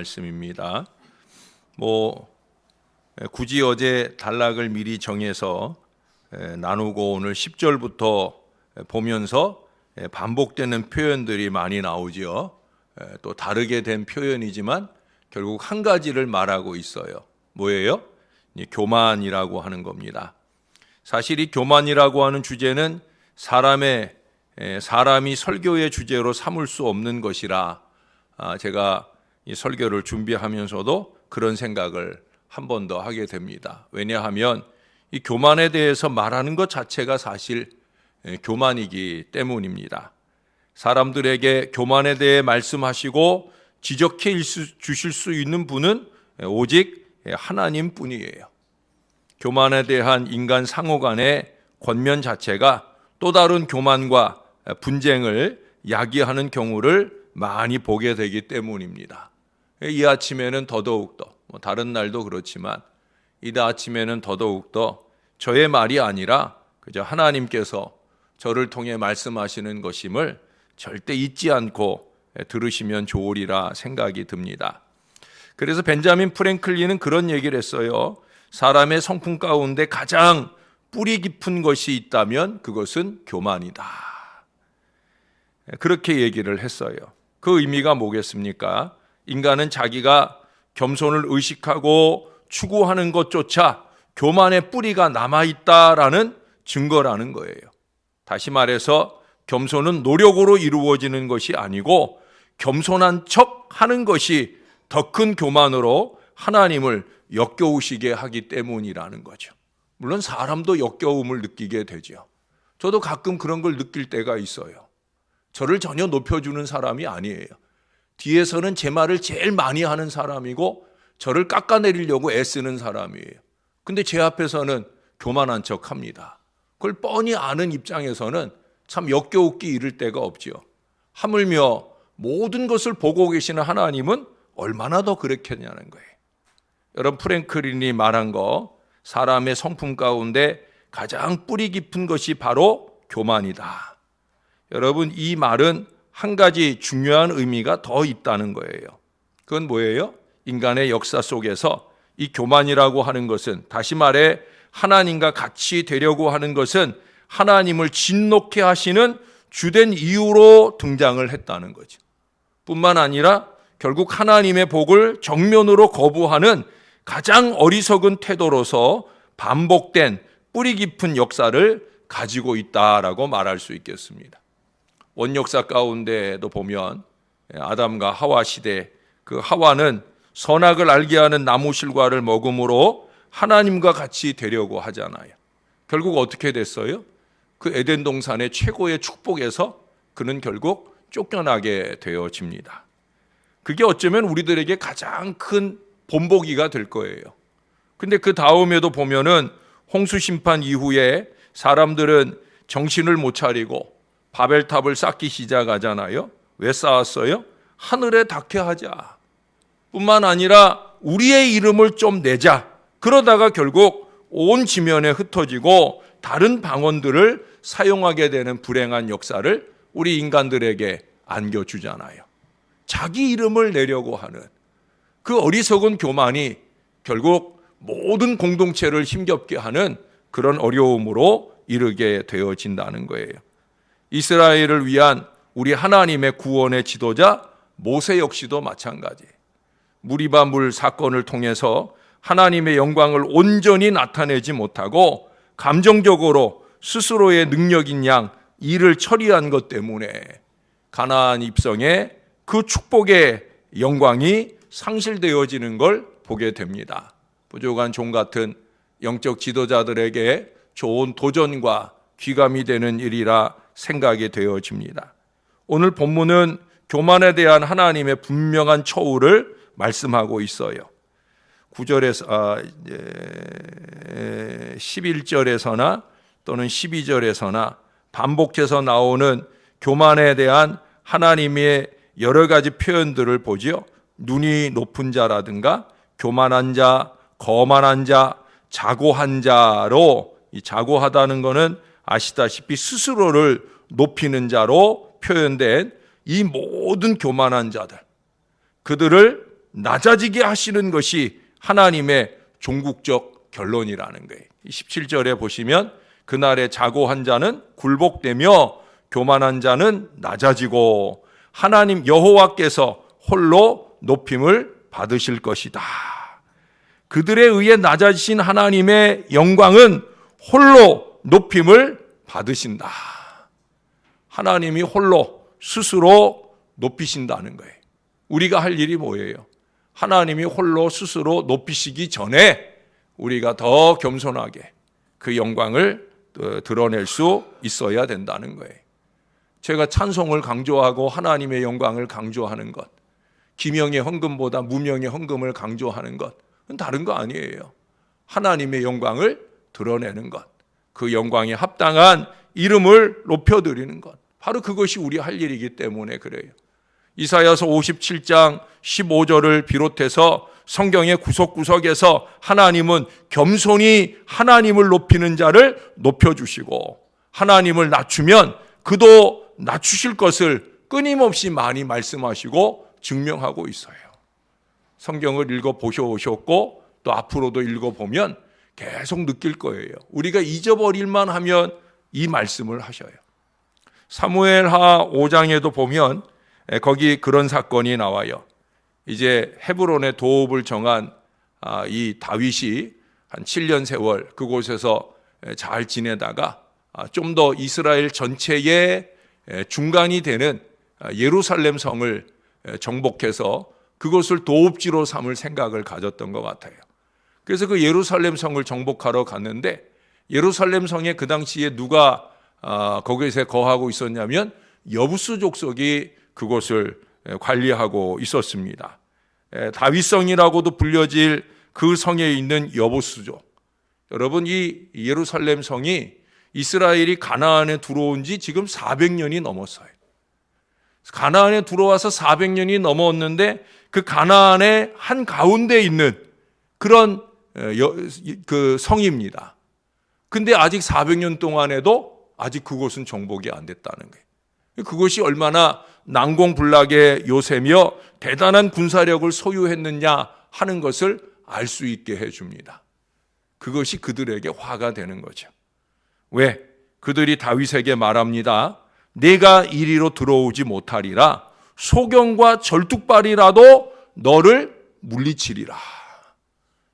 말씀입니다. 굳이 어제 단락을 미리 정해서 나누고 오늘 10절부터 보면서 반복되는 표현들이 많이 나오죠. 또 다르게 된 표현이지만 결국 한 가지를 말하고 있어요. 뭐예요? 교만이라고 하는 겁니다. 사실 이 교만이라고 하는 주제는 사람이 설교의 주제로 삼을 수 없는 것이라 제가 이 설교를 준비하면서도 그런 생각을 한 번 더 하게 됩니다. 왜냐하면 이 교만에 대해서 말하는 것 자체가 사실 교만이기 때문입니다. 사람들에게 교만에 대해 말씀하시고 지적해 주실 수 있는 분은 오직 하나님 뿐이에요. 교만에 대한 인간 상호 간의 권면 자체가 또 다른 교만과 분쟁을 야기하는 경우를 많이 보게 되기 때문입니다. 이 아침에는 더더욱더 다른 날도 그렇지만 이 아침에는 더더욱더 저의 말이 아니라 그저 하나님께서 저를 통해 말씀하시는 것임을 절대 잊지 않고 들으시면 좋으리라 생각이 듭니다. 그래서 벤자민 프랭클린은 그런 얘기를 했어요. 사람의 성품 가운데 가장 뿌리 깊은 것이 있다면 그것은 교만이다. 그렇게 얘기를 했어요. 그 의미가 뭐겠습니까? 인간은 자기가 겸손을 의식하고 추구하는 것조차 교만의 뿌리가 남아있다라는 증거라는 거예요. 다시 말해서 겸손은 노력으로 이루어지는 것이 아니고 겸손한 척 하는 것이 더 큰 교만으로 하나님을 역겨우시게 하기 때문이라는 거죠. 물론 사람도 역겨움을 느끼게 되죠. 저도 가끔 그런 걸 느낄 때가 있어요. 저를 전혀 높여주는 사람이 아니에요. 뒤에서는 제 말을 제일 많이 하는 사람이고 저를 깎아내리려고 애쓰는 사람이에요. 근데 제 앞에서는 교만한 척 합니다. 그걸 뻔히 아는 입장에서는 참 역겨우기 이를 데가 없죠. 하물며 모든 것을 보고 계시는 하나님은 얼마나 더 그렇겠냐는 거예요. 여러분, 프랭클린이 말한 거, 사람의 성품 가운데 가장 뿌리 깊은 것이 바로 교만이다. 여러분, 이 말은 한 가지 중요한 의미가 더 있다는 거예요. 그건 뭐예요? 인간의 역사 속에서 이 교만이라고 하는 것은, 다시 말해 하나님과 같이 되려고 하는 것은 하나님을 진노케 하시는 주된 이유로 등장을 했다는 거죠. 뿐만 아니라 결국 하나님의 복을 정면으로 거부하는 가장 어리석은 태도로서 반복된 뿌리 깊은 역사를 가지고 있다라고 말할 수 있겠습니다. 원역사 가운데도 보면 아담과 하와 시대, 그 하와는 선악을 알게 하는 나무 실과를 먹음으로 하나님과 같이 되려고 하잖아요. 결국 어떻게 됐어요? 그 에덴 동산의 최고의 축복에서 그는 결국 쫓겨나게 되어집니다. 그게 어쩌면 우리들에게 가장 큰 본보기가 될 거예요. 근데 그 다음에도 보면은 홍수 심판 이후에 사람들은 정신을 못 차리고 바벨탑을 쌓기 시작하잖아요. 왜 쌓았어요? 하늘에 닿게 하자. 뿐만 아니라 우리의 이름을 좀 내자. 그러다가 결국 온 지면에 흩어지고 다른 방언들을 사용하게 되는 불행한 역사를 우리 인간들에게 안겨주잖아요. 자기 이름을 내려고 하는 그 어리석은 교만이 결국 모든 공동체를 힘겹게 하는 그런 어려움으로 이르게 되어진다는 거예요. 이스라엘을 위한 우리 하나님의 구원의 지도자 모세 역시도 마찬가지. 무리바 물 사건을 통해서 하나님의 영광을 온전히 나타내지 못하고 감정적으로 스스로의 능력인 양 일을 처리한 것 때문에 가나안 입성의 그 축복의 영광이 상실되어지는 걸 보게 됩니다. 부족한 종 같은 영적 지도자들에게 좋은 도전과 귀감이 되는 일이라 생각이 되어집니다. 오늘 본문은 교만에 대한 하나님의 분명한 처우를 말씀하고 있어요. 9절에서 11절에서나 또는 12절에서나 반복해서 나오는 교만에 대한 하나님의 여러 가지 표현들을 보지요. 눈이 높은 자라든가 교만한 자, 거만한 자, 자고한 자로, 이 자고하다는 것은 아시다시피 스스로를 높이는 자로 표현된 이 모든 교만한 자들, 그들을 낮아지게 하시는 것이 하나님의 종국적 결론이라는 거예요. 17절에 보시면 그날에 자고한 자는 굴복되며 교만한 자는 낮아지고 하나님 여호와께서 홀로 높임을 받으실 것이다. 그들에 의해 낮아지신 하나님의 영광은 홀로 높임을 받으신다. 하나님이 홀로 스스로 높이신다는 거예요. 우리가 할 일이 뭐예요? 하나님이 홀로 스스로 높이시기 전에 우리가 더 겸손하게 그 영광을 드러낼 수 있어야 된다는 거예요. 제가 찬송을 강조하고 하나님의 영광을 강조하는 것, 기명의 헌금보다 무명의 헌금을 강조하는 것은 다른 거 아니에요. 하나님의 영광을 드러내는 것, 그 영광에 합당한 이름을 높여드리는 것, 바로 그것이 우리 할 일이기 때문에 그래요. 이사야서 57장 15절을 비롯해서 성경의 구석구석에서 하나님은 겸손히 하나님을 높이는 자를 높여주시고 하나님을 낮추면 그도 낮추실 것을 끊임없이 많이 말씀하시고 증명하고 있어요. 성경을 읽어보셨고 또 앞으로도 읽어보면 계속 느낄 거예요. 우리가 잊어버릴만 하면 이 말씀을 하셔요. 사무엘하 5장에도 보면 거기 그런 사건이 나와요. 이제 헤브론의 도읍을 정한 이 다윗이 한 7년 세월 그곳에서 잘 지내다가 좀 더 이스라엘 전체의 중간이 되는 예루살렘 성을 정복해서 그것을 도읍지로 삼을 생각을 가졌던 것 같아요. 그래서 그 예루살렘 성을 정복하러 갔는데 예루살렘 성에 그 당시에 누가 거기서 거하고 있었냐면 여부스 족속이 그곳을 관리하고 있었습니다. 다윗성이라고도 불려질 그 성에 있는 여부스족. 여러분, 이 예루살렘 성이 이스라엘이 가나안에 들어온 지 지금 400년이 넘었어요. 가나안에 들어와서 400년이 넘었는데 그 가나안의 한 가운데 있는 그런 그 성입니다. 근데 아직 400년 동안에도 아직 그곳은 정복이 안 됐다는 거예요. 그것이 얼마나 난공불락의 요새며 대단한 군사력을 소유했느냐 하는 것을 알 수 있게 해줍니다. 그것이 그들에게 화가 되는 거죠. 왜? 그들이 다윗에게 말합니다. 내가 이리로 들어오지 못하리라. 소경과 절뚝발이라도 너를 물리치리라.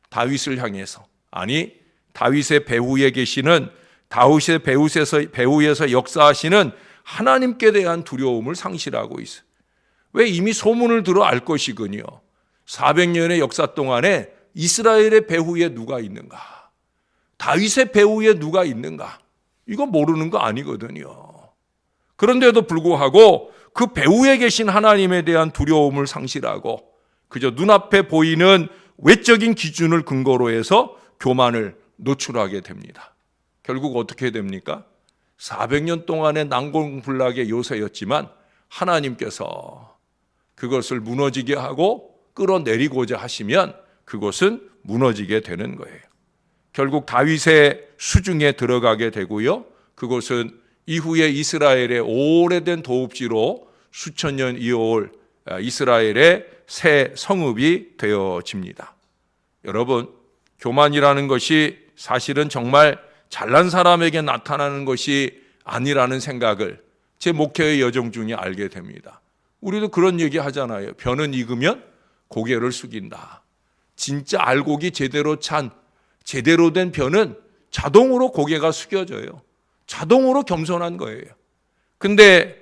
다윗을 향해서, 아니 다윗의 배후에 계시는, 다윗의 배후에서 역사하시는 하나님께 대한 두려움을 상실하고 있어요. 왜? 이미 소문을 들어 알 것이군요. 400년의 역사 동안에 이스라엘의 배후에 누가 있는가? 다윗의 배후에 누가 있는가? 이거 모르는 거 아니거든요. 그런데도 불구하고 그 배후에 계신 하나님에 대한 두려움을 상실하고 그저 눈앞에 보이는 외적인 기준을 근거로 해서 교만을 노출하게 됩니다. 결국 어떻게 됩니까? 400년 동안의 난공불락의 요새였지만 하나님께서 그것을 무너지게 하고 끌어내리고자 하시면 그것은 무너지게 되는 거예요. 결국 다윗의 수중에 들어가게 되고요. 그것은 이후에 이스라엘의 오래된 도읍지로 수천 년 이어올 이스라엘의 새 성읍이 되어집니다. 여러분, 교만이라는 것이 사실은 정말 잘난 사람에게 나타나는 것이 아니라는 생각을 제 목회의 여정 중에 알게 됩니다. 우리도 그런 얘기 하잖아요. 벼는 익으면 고개를 숙인다. 진짜 알곡이 제대로 찬, 제대로 된 벼는 자동으로 고개가 숙여져요. 자동으로 겸손한 거예요. 근데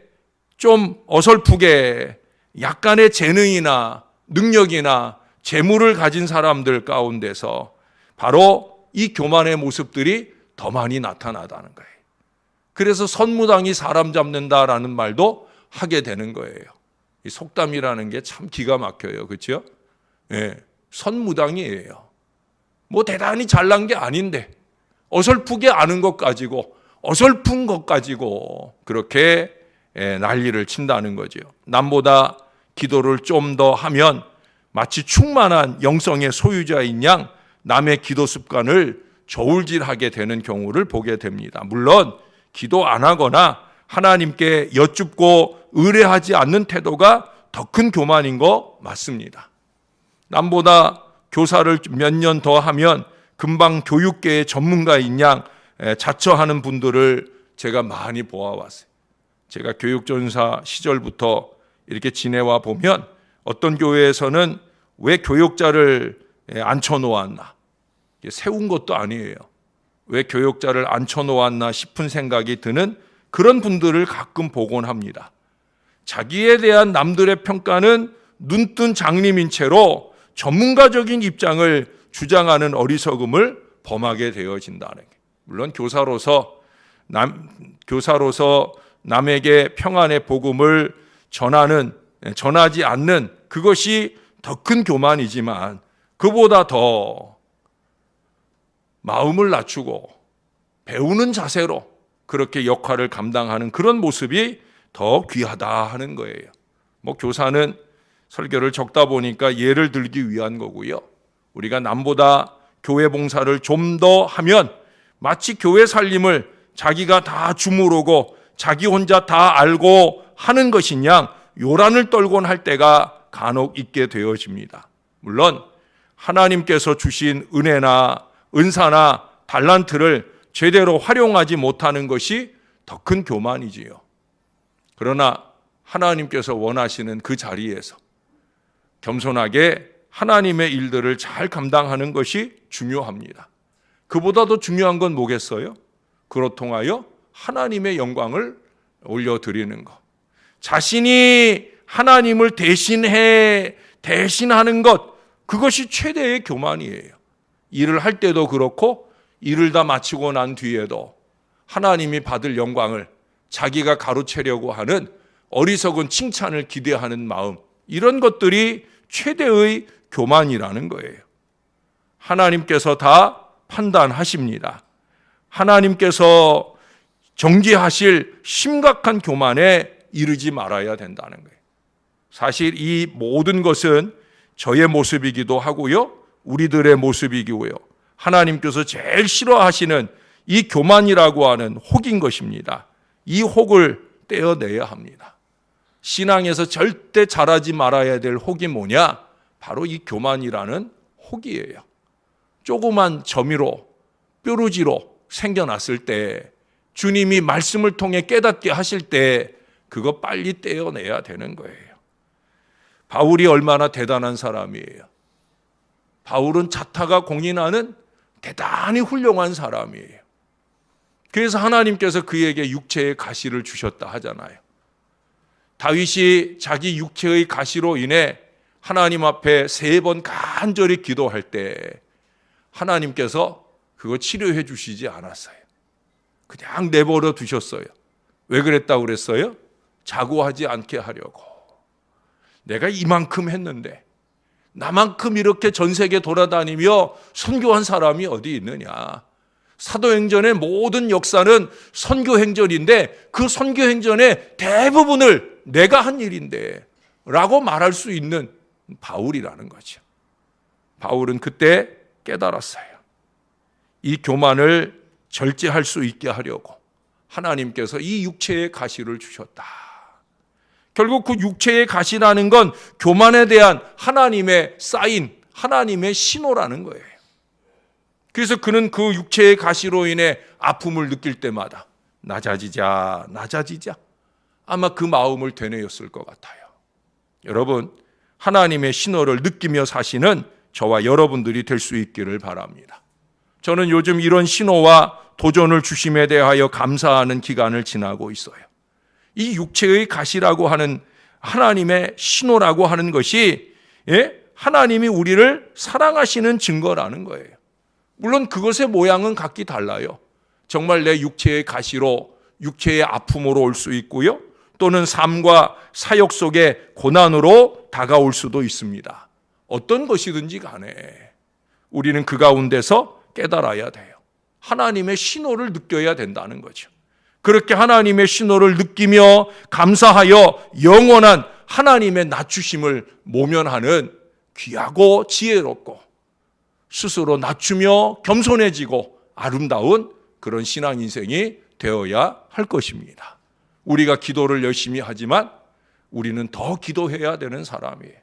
좀 어설프게 약간의 재능이나 능력이나 재물을 가진 사람들 가운데서 바로 이 교만의 모습들이 더 많이 나타나다는 거예요. 그래서 선무당이 사람 잡는다라는 말도 하게 되는 거예요. 이 속담이라는 게 참 기가 막혀요. 그렇죠? 예, 선무당이에요. 뭐 대단히 잘난 게 아닌데 어설프게 아는 것 가지고 어설픈 것 가지고 그렇게 난리를 친다는 거죠. 남보다 기도를 좀 더 하면 마치 충만한 영성의 소유자인 양 남의 기도 습관을 저울질하게 되는 경우를 보게 됩니다. 물론 기도 안 하거나 하나님께 여쭙고 의뢰하지 않는 태도가 더 큰 교만인 거 맞습니다. 남보다 교사를 몇 년 더 하면 금방 교육계의 전문가인 양 자처하는 분들을 제가 많이 보아왔어요. 제가 교육전사 시절부터 이렇게 지내와 보면 어떤 교회에서는 왜 교육자를 앉혀놓았나, 세운 것도 아니에요. 왜 교육자를 앉혀놓았나 싶은 생각이 드는 그런 분들을 가끔 보곤 합니다. 자기에 대한 남들의 평가는 눈뜬 장님인 채로 전문가적인 입장을 주장하는 어리석음을 범하게 되어진다는 게, 물론 교사로서 남에게 평안의 복음을 전하지 않는 그것이 더 큰 교만이지만, 그보다 더 마음을 낮추고 배우는 자세로 그렇게 역할을 감당하는 그런 모습이 더 귀하다 하는 거예요. 교사는 설교를 적다 보니까 예를 들기 위한 거고요. 우리가 남보다 교회 봉사를 좀 더 하면 마치 교회 살림을 자기가 다 주무르고 자기 혼자 다 알고 하는 것인 양 요란을 떨곤 할 때가 간혹 있게 되어집니다. 물론 하나님께서 주신 은혜나 은사나 달란트를 제대로 활용하지 못하는 것이 더 큰 교만이지요. 그러나 하나님께서 원하시는 그 자리에서 겸손하게 하나님의 일들을 잘 감당하는 것이 중요합니다. 그보다 더 중요한 건 뭐겠어요? 그로 통하여 하나님의 영광을 올려드리는 것. 자신이 하나님을 대신하는 것, 그것이 최대의 교만이에요. 일을 할 때도 그렇고 일을 다 마치고 난 뒤에도 하나님이 받을 영광을 자기가 가로채려고 하는 어리석은 칭찬을 기대하는 마음, 이런 것들이 최대의 교만이라는 거예요. 하나님께서 다 판단하십니다. 하나님께서 정죄하실 심각한 교만에 이르지 말아야 된다는 거예요. 사실 이 모든 것은 저의 모습이기도 하고요, 우리들의 모습이기고요, 하나님께서 제일 싫어하시는 이 교만이라고 하는 혹인 것입니다. 이 혹을 떼어내야 합니다. 신앙에서 절대 잘하지 말아야 될 혹이 뭐냐? 바로 이 교만이라는 혹이에요. 조그만 점이로, 뾰루지로 생겨났을 때, 주님이 말씀을 통해 깨닫게 하실 때 그거 빨리 떼어내야 되는 거예요. 바울이 얼마나 대단한 사람이에요. 바울은 자타가 공인하는 대단히 훌륭한 사람이에요. 그래서 하나님께서 그에게 육체의 가시를 주셨다 하잖아요. 다윗이 자기 육체의 가시로 인해 하나님 앞에 3번 간절히 기도할 때 하나님께서 그거 치료해 주시지 않았어요. 그냥 내버려 두셨어요. 왜 그랬다고 그랬어요? 자고하지 않게 하려고. 내가 이만큼 했는데 나만큼 이렇게 전 세계 돌아다니며 선교한 사람이 어디 있느냐. 사도행전의 모든 역사는 선교행전인데 그 선교행전의 대부분을 내가 한 일인데 라고 말할 수 있는 바울이라는 거죠. 바울은 그때 깨달았어요. 이 교만을 절제할 수 있게 하려고 하나님께서 이 육체의 가시를 주셨다. 결국 그 육체의 가시라는 건 교만에 대한 하나님의 사인, 하나님의 신호라는 거예요. 그래서 그는 그 육체의 가시로 인해 아픔을 느낄 때마다 낮아지자 아마 그 마음을 되뇌었을 것 같아요. 여러분, 하나님의 신호를 느끼며 사시는 저와 여러분들이 될 수 있기를 바랍니다. 저는 요즘 이런 신호와 도전을 주심에 대하여 감사하는 기간을 지나고 있어요. 이 육체의 가시라고 하는 하나님의 신호라고 하는 것이 하나님이 우리를 사랑하시는 증거라는 거예요. 물론 그것의 모양은 각기 달라요. 정말 내 육체의 가시로, 육체의 아픔으로 올 수 있고요, 또는 삶과 사역 속의 고난으로 다가올 수도 있습니다. 어떤 것이든지 간에 우리는 그 가운데서 깨달아야 돼요. 하나님의 신호를 느껴야 된다는 거죠. 그렇게 하나님의 신호를 느끼며 감사하여 영원한 하나님의 낮추심을 모면하는 귀하고 지혜롭고 스스로 낮추며 겸손해지고 아름다운 그런 신앙 인생이 되어야 할 것입니다. 우리가 기도를 열심히 하지만 우리는 더 기도해야 되는 사람이에요.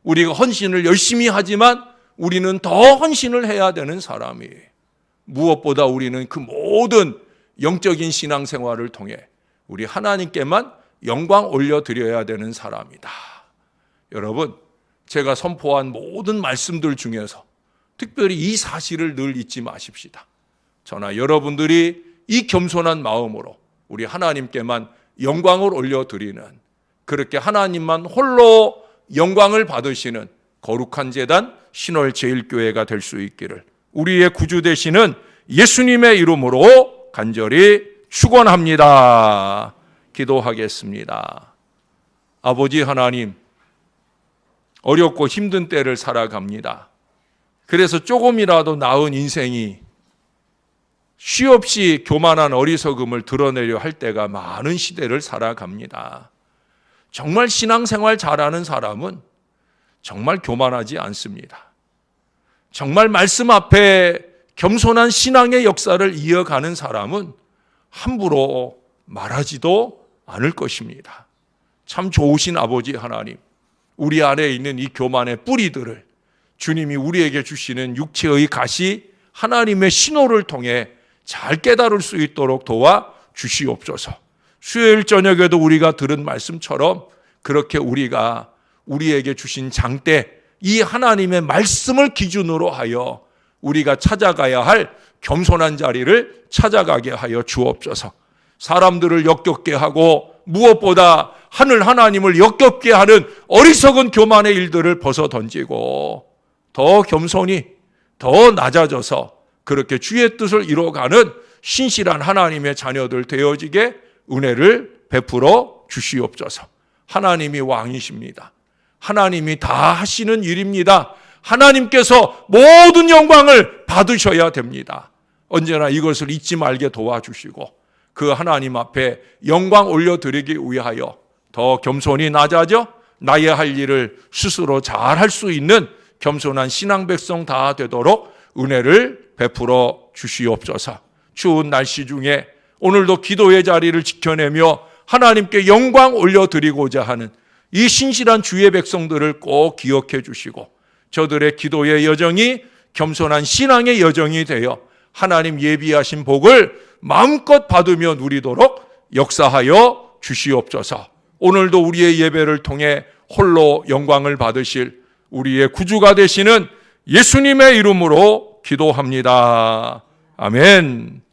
우리가 헌신을 열심히 하지만 우리는 더 헌신을 해야 되는 사람이에요. 무엇보다 우리는 그 모든 영적인 신앙생활을 통해 우리 하나님께만 영광 올려드려야 되는 사람이다. 여러분, 제가 선포한 모든 말씀들 중에서 특별히 이 사실을 늘 잊지 마십시다. 저나 여러분들이 이 겸손한 마음으로 우리 하나님께만 영광을 올려드리는, 그렇게 하나님만 홀로 영광을 받으시는 거룩한 제단 신월제일교회가 될 수 있기를 우리의 구주 되시는 예수님의 이름으로 간절히 축원합니다. 기도하겠습니다. 아버지 하나님, 어렵고 힘든 때를 살아갑니다. 그래서 조금이라도 나은 인생이 쉬없이 교만한 어리석음을 드러내려 할 때가 많은 시대를 살아갑니다. 정말 신앙생활 잘하는 사람은 정말 교만하지 않습니다. 정말 말씀 앞에 겸손한 신앙의 역사를 이어가는 사람은 함부로 말하지도 않을 것입니다. 참 좋으신 아버지 하나님, 우리 안에 있는 이 교만의 뿌리들을 주님이 우리에게 주시는 육체의 가시 하나님의 신호를 통해 잘 깨달을 수 있도록 도와 주시옵소서. 수요일 저녁에도 우리가 들은 말씀처럼 그렇게 우리가 우리에게 주신 장대, 이 하나님의 말씀을 기준으로 하여 우리가 찾아가야 할 겸손한 자리를 찾아가게 하여 주옵소서. 사람들을 역겹게 하고 무엇보다 하늘 하나님을 역겹게 하는 어리석은 교만의 일들을 벗어 던지고 더 겸손히, 더 낮아져서 그렇게 주의 뜻을 이루어가는 신실한 하나님의 자녀들 되어지게 은혜를 베풀어 주시옵소서. 하나님이 왕이십니다. 하나님이 다 하시는 일입니다. 하나님께서 모든 영광을 받으셔야 됩니다. 언제나 이것을 잊지 말게 도와주시고 그 하나님 앞에 영광 올려드리기 위하여 더 겸손히 낮아져 나의 할 일을 스스로 잘 할 수 있는 겸손한 신앙 백성 다 되도록 은혜를 베풀어 주시옵소서. 추운 날씨 중에 오늘도 기도의 자리를 지켜내며 하나님께 영광 올려드리고자 하는 이 신실한 주의 백성들을 꼭 기억해 주시고 저들의 기도의 여정이 겸손한 신앙의 여정이 되어 하나님 예비하신 복을 마음껏 받으며 누리도록 역사하여 주시옵소서. 오늘도 우리의 예배를 통해 홀로 영광을 받으실 우리의 구주가 되시는 예수님의 이름으로 기도합니다. 아멘.